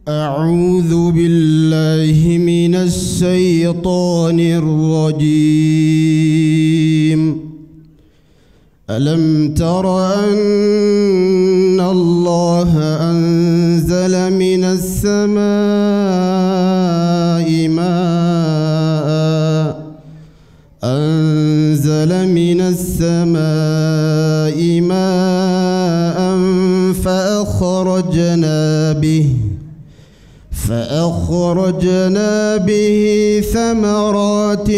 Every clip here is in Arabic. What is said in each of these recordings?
أعوذ بالله من الشيطان الرجيم. ألم تر أن الله أنزل من السماء ماء فأخرجنا به ثمرات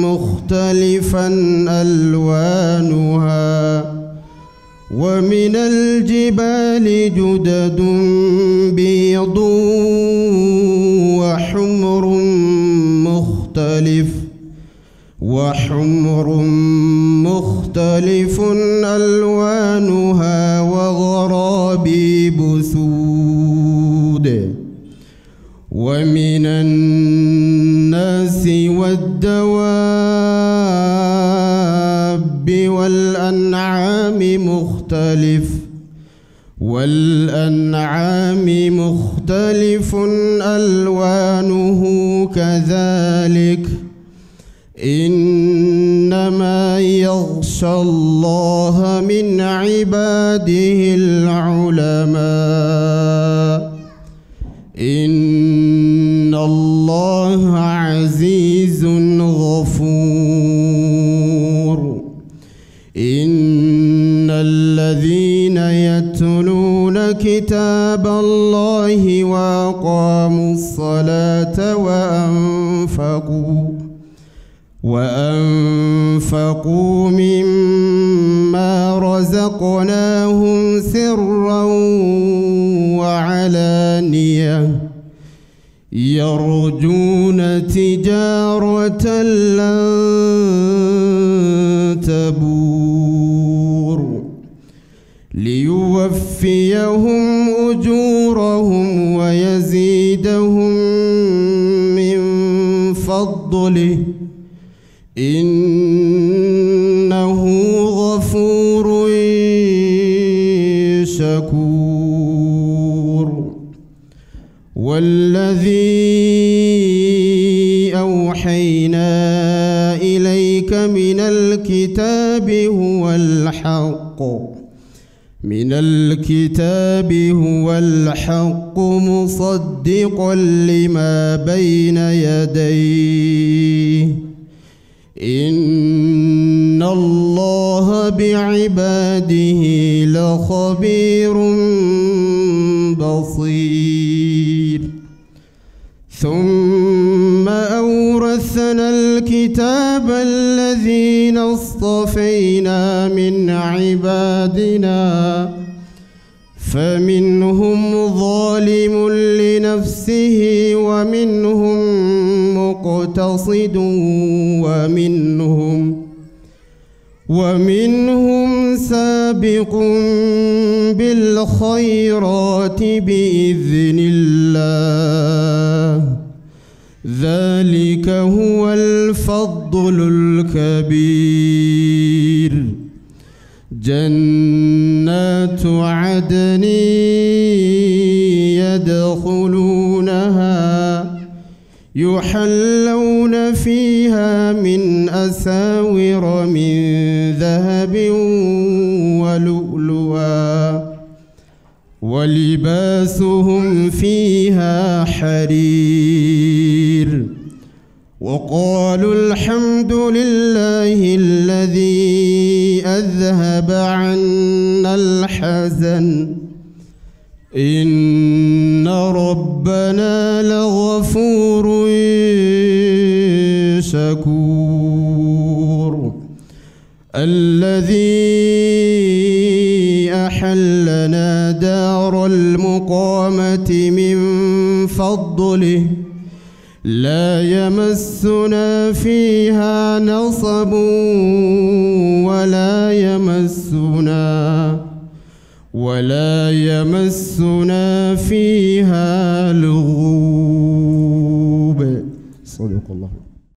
مختلفا ألوانها ومن الجبال جدد بيض وحمر مختلف ألوانها وغرابيب سود ومن الناس والدواب والأنعام مختلف ألوانه كذلك إنما يخشى الله من عباده العلماء إن الله عزيز غفور. إن الذين يتلون كتاب الله وأقاموا الصلاة وأنفقوا مما رزقناهم سرا وعلانية يرجون تجارة لن تبور ليوفيهم أجورهم ويزيدهم من فضله إنه غفور شكور. والذي أوحينا إليك من الكتاب هو الحق مصدقا لما بين يديه إن الله بعباده لخبير بصير. ثم أورثنا الكتاب الذين اصطفينا من عبادنا فمنهم ظالم لنفسه ومنهم مقتصد ومنهم سابق بالخيرات بإذن الله ذلك هو الفضل الكبير. جنات عدن يدخلونها يحلون فيها من أساور من ذهب ولؤلؤا ولباسهم فيها حرير. وقالوا الحمد لله الذي أذهب عنا الحزن إن ربنا لغفور شكور. الذي أحلنا دار المقامة من فضله لا يمسنا فيها نصب ولا يمسنا فيها لغوب. صدق الله.